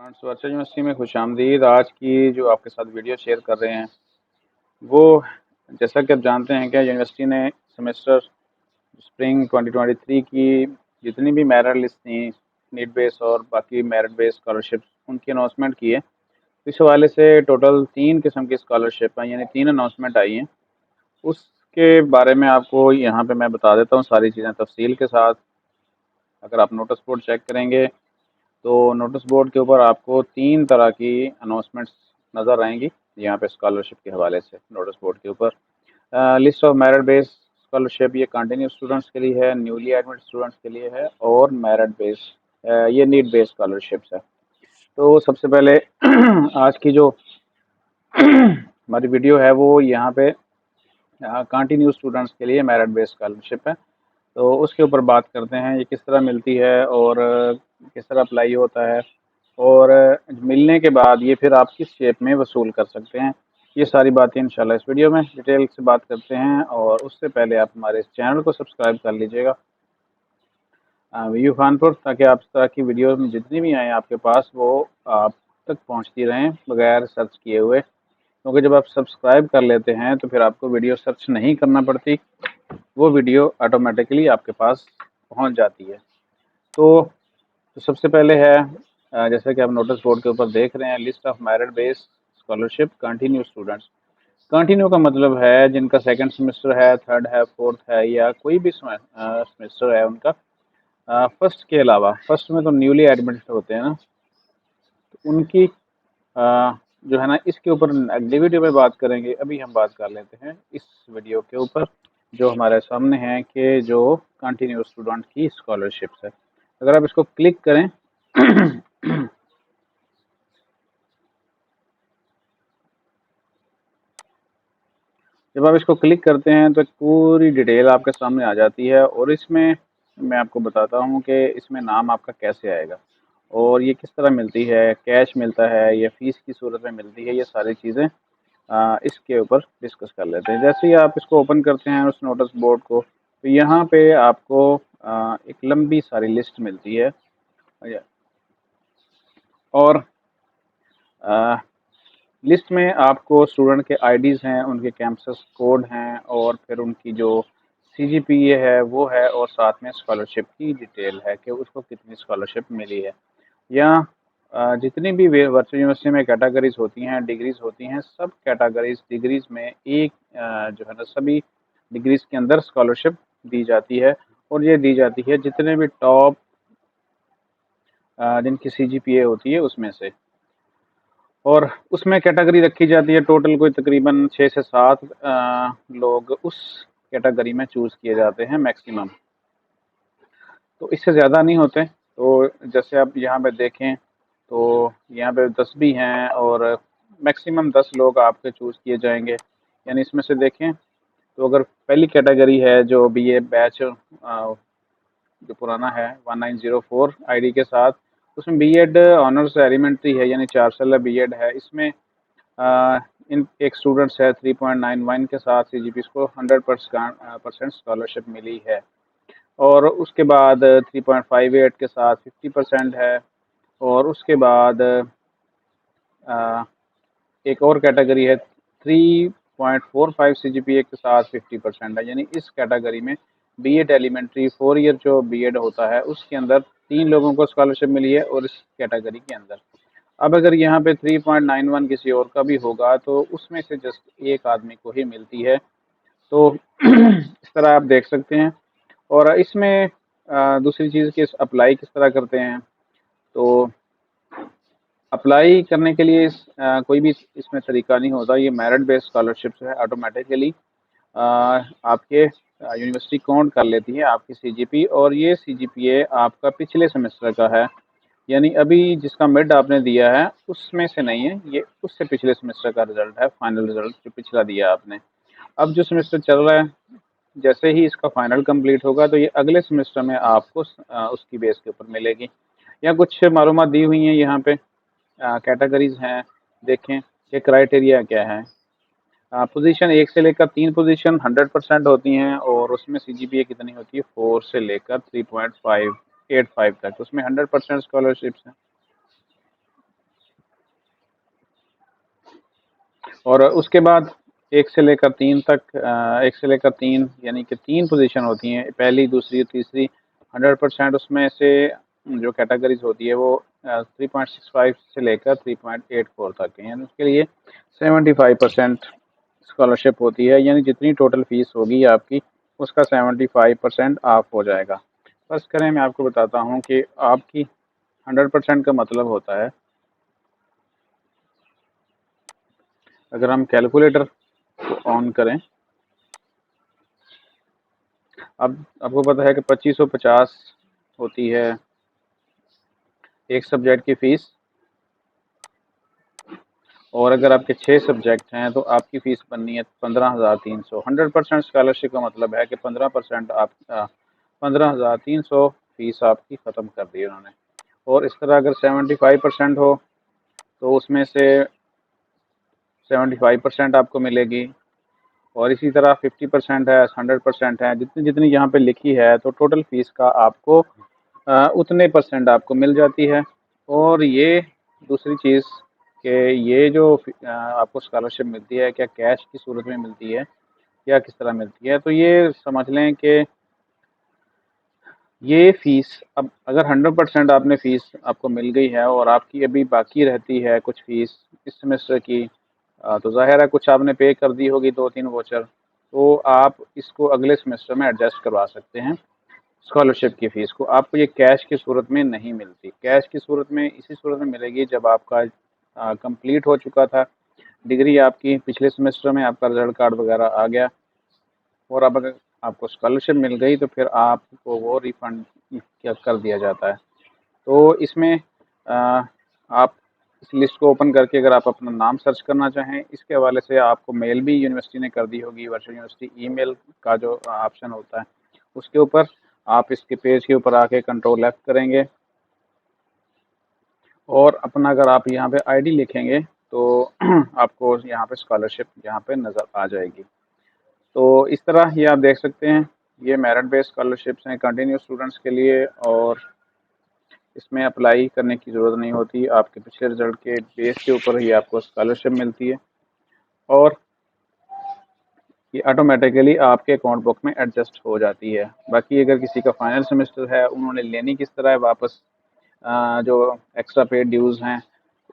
Students virtual university में खुशामदीद। आज की जो आपके साथ वीडियो शेयर कर रहे हैं वो, जैसा कि आप जानते हैं कि यूनिवर्सिटी ने सेमेस्टर स्प्रिंग 2023 की जितनी भी मेरिट लिस्ट थी, नीट बेस और बाकी मेरिट बेस स्कॉलरशिप, उनकी अनाउंसमेंट की है। इस हवाले से टोटल 3 किस्म की स्कॉलरशिप हैं, यानी 3 अनाउंसमेंट आई हैं। उसके बारे में आपको यहाँ पे मैं बता देता हूँ सारी चीज़ें तफसील के साथ। अगर आप नोटिस बोर्ड चेक करेंगे तो नोटिस बोर्ड के ऊपर आपको 3 तरह की अनाउंसमेंट्स नज़र आएंगी यहाँ पे स्कॉलरशिप के हवाले से। नोटिस बोर्ड के ऊपर list of merit based scholarship, ये कंटिन्यू स्टूडेंट्स के लिए है, न्यूली एडमिट स्टूडेंट्स के लिए है, और मेरिट बेस्ड ये नीट बेस्ड स्कॉलरशिप्स है। तो सबसे पहले आज की जो हमारी वीडियो है वो यहाँ पे कंटिन्यू स्टूडेंट्स के लिए मेरिट बेस्ड स्कॉलरशिप है। तो उसके ऊपर बात करते हैं, ये किस तरह मिलती है और किस तरह अप्लाई होता है, और मिलने के बाद ये फिर आप किस शेप में वसूल कर सकते हैं। ये सारी बातें इंशाल्लाह इस वीडियो में डिटेल से बात करते हैं। और उससे पहले आप हमारे इस चैनल को सब्सक्राइब कर लीजिएगा वीयू खानपुर, ताकि आप इस तरह की वीडियो में जितनी भी आएँ आपके पास वो आप तक पहुँचती रहें बगैर सर्च किए हुए। क्योंकि जब आप सब्सक्राइब कर लेते हैं तो फिर आपको वीडियो सर्च नहीं करना पड़ती, वो वीडियो ऑटोमेटिकली आपके पास पहुंच जाती है। तो सबसे पहले है, जैसे कि आप नोटिस बोर्ड के ऊपर देख रहे हैं, list of merit based scholarship continue students. Continue का मतलब है जिनका सेकंड सेमेस्टर है, थर्ड है, फोर्थ है, या कोई भी सेमेस्टर है उनका। फर्स्ट के अलावा, फर्स्ट में तो न्यूली एडमिटेड होते हैं ना, तो उनकी जो है ना, इसके ऊपर अगली वीडियो में बात करेंगे। अभी हम बात कर लेते हैं इस वीडियो के ऊपर जो हमारे सामने है कि जो कंटिन्यू स्टूडेंट की स्कॉलरशिप्स है। अगर आप इसको क्लिक करें जब आप इसको क्लिक करते हैं तो पूरी डिटेल आपके सामने आ जाती है, और इसमें मैं आपको बताता हूँ कि इसमें नाम आपका कैसे आएगा और ये किस तरह मिलती है, कैश मिलता है या फीस की सूरत में मिलती है। ये सारी चीज़ें इसके ऊपर डिस्कस कर लेते हैं। जैसे ही आप इसको ओपन करते हैं उस नोटिस बोर्ड को, तो यहाँ पे आपको एक लंबी सारी लिस्ट मिलती है। और लिस्ट में आपको स्टूडेंट के आईडीज़ हैं, उनके कैंपस कोड हैं, और फिर उनकी जो सीजीपीए है वो है, और साथ में स्कॉलरशिप की डिटेल है कि उसको कितनी स्कॉलरशिप मिली है। या जितनी भी वर्चुअल यूनिवर्सिटी में कैटेगरीज होती हैं, डिग्रीज होती हैं, सब कैटेगरीज डिग्रीज में एक जो है ना, सभी डिग्रीज के अंदर स्कॉलरशिप दी जाती है। और ये दी जाती है जितने भी टॉप जिनकी सीजीपीए होती है उसमें से। और उसमें कैटेगरी रखी जाती है, टोटल कोई तकरीबन 6 से 7 लोग उस कैटेगरी में चूज़ किए जाते हैं मैक्सिमम। तो इससे ज़्यादा नहीं होते। तो जैसे आप यहाँ पे देखें तो यहाँ पे 10 भी हैं, और मैक्सिमम 10 लोग आपके चूज़ किए जाएंगे। यानी इसमें से देखें तो अगर पहली कैटेगरी है जो बीए बैच जो पुराना है 1904 आईडी के साथ, उसमें बीएड ऑनर्स एलिमेंट्री है, यानी 4 साल बीएड है। इसमें इन एक स्टूडेंट्स है 3.91 के साथ सीजीपी को 100% स्कॉलरशिप मिली है। और उसके बाद 3.58 के साथ 50% है। और उसके बाद एक और कैटेगरी है 3.45 सीजीपीए के साथ 50% है। यानी इस कैटेगरी में बीएड एलिमेंट्री 4 ईयर जो बीएड होता है उसके अंदर 3 लोगों को स्कॉलरशिप मिली है, और इस कैटेगरी के अंदर। अब अगर यहाँ पे 3.91 किसी और का भी होगा तो उसमें से जस्ट एक आदमी को ही मिलती है। तो इस तरह आप देख सकते हैं। और इसमें दूसरी चीज़ कि अप्लाई किस तरह करते हैं। तो अप्लाई करने के लिए कोई भी इसमें तरीका नहीं होता, ये मेरिट बेस्ड स्कॉलरशिप है। ऑटोमेटिकली आपके यूनिवर्सिटी काउंट कर लेती है आपकी सीजीपी, और ये सीजीपीए आपका पिछले सेमेस्टर का है। यानी अभी जिसका मिड आपने दिया है उसमें से नहीं है, ये उससे पिछले सेमेस्टर का रिजल्ट है, फाइनल रिजल्ट जो पिछला दिया आपने। अब जो सेमेस्टर चल रहा है, जैसे ही इसका फाइनल कंप्लीट होगा तो ये अगले सेमेस्टर में आपको उसकी बेस के ऊपर मिलेगी। या कुछ मालूमात दी हुई हैं यहाँ पे, कैटेगरीज हैं, देखें ये क्राइटेरिया क्या है। पोजीशन 1 से लेकर 3 पोजीशन 100% होती हैं, और उसमें सीजीपीए कितनी होती है 4 से लेकर 3.585 तक, उसमें 100% स्कॉलरशिप्स हैं। और उसके बाद 1 से लेकर 3 तक 1 से लेकर 3 यानी कि 3 पोजीशन होती हैं, पहली, दूसरी, तीसरी। 100% उसमें से जो कैटेगरीज होती है वो 3.65 से लेकर 3.84 तक है, यानी उसके लिए 75% स्कॉलरशिप होती है, यानी जितनी टोटल फीस होगी आपकी उसका 75% ऑफ हो जाएगा। फर्ज करें मैं आपको बताता हूँ कि आपकी 100% का मतलब होता है, अगर हम कैलकुलेटर को ऑन करें, अब आपको पता है कि 2550 होती है एक सब्जेक्ट की फ़ीस, और अगर आपके 6 सब्जेक्ट हैं तो आपकी फ़ीस बननी है 15,300। 100% स्कॉलरशिप का मतलब है कि 15% आप 15,300 फ़ीस आपकी ख़त्म कर दी उन्होंने। और इस तरह अगर 75% हो तो उसमें से 75% आपको मिलेगी, और इसी तरह 50% है, 100% है, जितनी जितनी यहाँ पे लिखी है, तो टोटल फ़ीस का आपको उतने परसेंट आपको मिल जाती है। और ये दूसरी चीज़ कि ये जो आपको स्कॉलरशिप मिलती है, क्या कैश की सूरत में मिलती है या किस तरह मिलती है, तो ये समझ लें कि ये फ़ीस, अब अगर 100% आपने फ़ीस आपको मिल गई है और आपकी अभी बाकी रहती है कुछ फ़ीस इस सेमेस्टर की, तो ज़ाहिर है कुछ आपने पे कर दी होगी 2-3 वाउचर, तो आप इसको अगले सेमेस्टर में एडजस्ट करवा सकते हैं। स्कॉलरशिप की फ़ीस को आपको ये कैश की सूरत में नहीं मिलती। कैश की सूरत में इसी सूरत में मिलेगी जब आपका कंप्लीट हो चुका था, डिग्री आपकी पिछले सेमेस्टर में आपका रिज़ल्ट कार्ड वगैरह आ गया, और अब अगर आपको स्कॉलरशिप मिल गई तो फिर आपको वो रिफ़ंड क्या कर दिया जाता है। तो इसमें आप इस लिस्ट को ओपन करके अगर आप अपना नाम सर्च करना चाहें, इसके हवाले से आपको मेल भी यूनिवर्सिटी ने कर दी होगी, वर्चुअल यूनिवर्सिटी ईमेल का जो ऑप्शन होता है उसके ऊपर आप इसके पेज के ऊपर आके कंट्रोल F करेंगे, और अपना अगर आप यहाँ पे आईडी लिखेंगे तो आपको यहाँ पे स्कॉलरशिप यहाँ पे नज़र आ जाएगी। तो इस तरह ये आप देख सकते हैं, ये मेरिट बेस्ड स्कॉलरशिप्स हैं कंटिन्यू स्टूडेंट्स के लिए, और इसमें अप्लाई करने की ज़रूरत नहीं होती, आपके पिछले रिज़ल्ट के बेस के ऊपर ही आपको स्कॉलरशिप मिलती है, और ये ऑटोमेटिकली आपके अकाउंट बुक में एडजस्ट हो जाती है। बाकी अगर किसी का फाइनल सेमेस्टर है, उन्होंने लेनी किस तरह है वापस जो एक्स्ट्रा पेड ड्यूज़ हैं,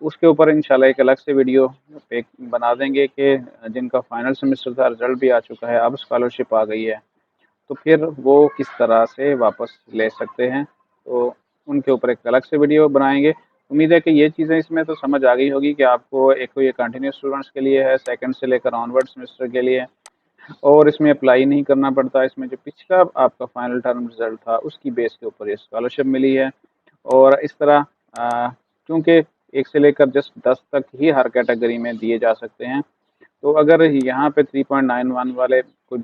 उसके ऊपर इंशाल्लाह एक अलग से वीडियो एक बना देंगे कि जिनका फाइनल सेमेस्टर था, रिज़ल्ट भी आ चुका है, अब स्कॉलरशिप आ गई है, तो फिर वो किस तरह से वापस ले सकते हैं, तो उनके ऊपर एक अलग से वीडियो बनाएंगे। उम्मीद है कि ये चीज़ें इसमें तो समझ आ गई होगी कि आपको, एक तो ये कंटिन्यू स्टूडेंट्स के लिए है, सेकंड से लेकर ऑनवर्ड सेमेस्टर के लिए, और इसमें अप्लाई नहीं करना पड़ता। इसमें जो पिछला आपका फाइनल टर्म रिज़ल्ट था उसकी बेस के ऊपर ये स्कॉलरशिप मिली है। और इस तरह क्योंकि 1 से लेकर जस्ट 10 तक ही हर कैटेगरी में दिए जा सकते हैं, तो अगर यहाँ पे 3.91 वाले कोई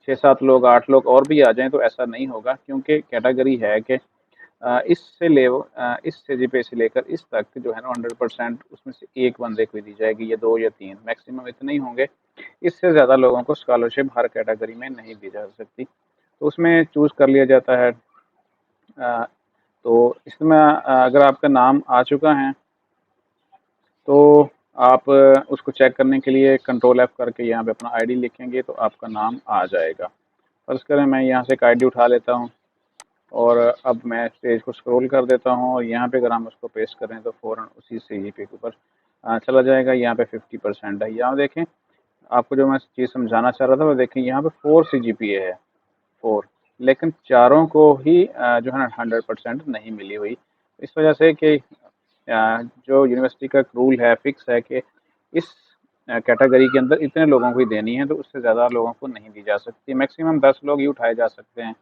6-7 लोग, 8 लोग और भी आ जाएँ तो ऐसा नहीं होगा, क्योंकि कैटेगरी है कि इस सीजीपीए से लेकर इस तक जो है ना 100%, उसमें से एक बंदे को दी जाएगी, या 2 या 3 मैक्सिमम इतने ही होंगे। इससे ज़्यादा लोगों को स्कॉलरशिप हर कैटेगरी में नहीं दी जा सकती, तो उसमें चूज़ कर लिया जाता है। तो इसमें अगर आपका नाम आ चुका है तो आप उसको चेक करने के लिए कंट्रोल F करके यहाँ पे अपना आईडी लिखेंगे तो आपका नाम आ जाएगा। फ़र्ज़ करें मैं यहाँ से एक आईडी उठा लेता हूँ, और अब मैं पेज को स्क्रॉल कर देता हूँ, और यहाँ पे अगर हम उसको पेस्ट करें तो फ़ौरन उसी सीजीपीए के ऊपर चला जाएगा। यहाँ पे 50% है। यहाँ देखें, आपको जो मैं चीज़ समझाना चाह रहा था वो देखें, यहाँ पे 4 सीजीपीए है, 4, लेकिन चारों को ही जो है ना 100% नहीं मिली हुई। इस वजह से कि जो यूनिवर्सिटी का रूल है, फिक्स है कि इस कैटेगरी के अंदर इतने लोगों को ही देनी है, तो उससे ज़्यादा लोगों को नहीं दी जा सकती। मैक्सिमम 10 लोग ही उठाए जा सकते हैं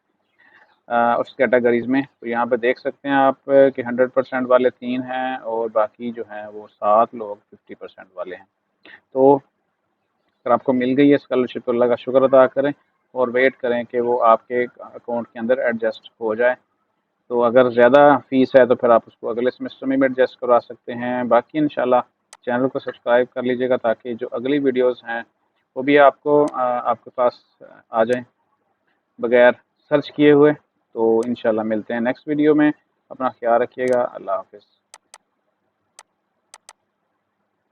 उस कैटेगरीज़ में। तो यहाँ पे देख सकते हैं आप कि 100% वाले 3 हैं, और बाकी जो हैं वो 7 लोग 50% वाले हैं। तो अगर आपको मिल गई है स्कॉलरशिप तो अल्लाह का शुक्र अदा करें, और वेट करें कि वो आपके अकाउंट के अंदर एडजस्ट हो जाए। तो अगर ज़्यादा फ़ीस है तो फिर आप उसको अगले सेमेस्टर में भी एडजस्ट करवा सकते हैं। बाकी इंशाल्लाह चैनल को सब्सक्राइब कर लीजिएगा, ताकि जो अगली वीडियोज़ हैं वो भी आपको आपके पास आ जाएँ बगैर सर्च किए हुए। तो इंशाल्लाह मिलते हैं नेक्स्ट वीडियो में। अपना ख्याल रखिएगा। अल्लाह हाफ़िज़।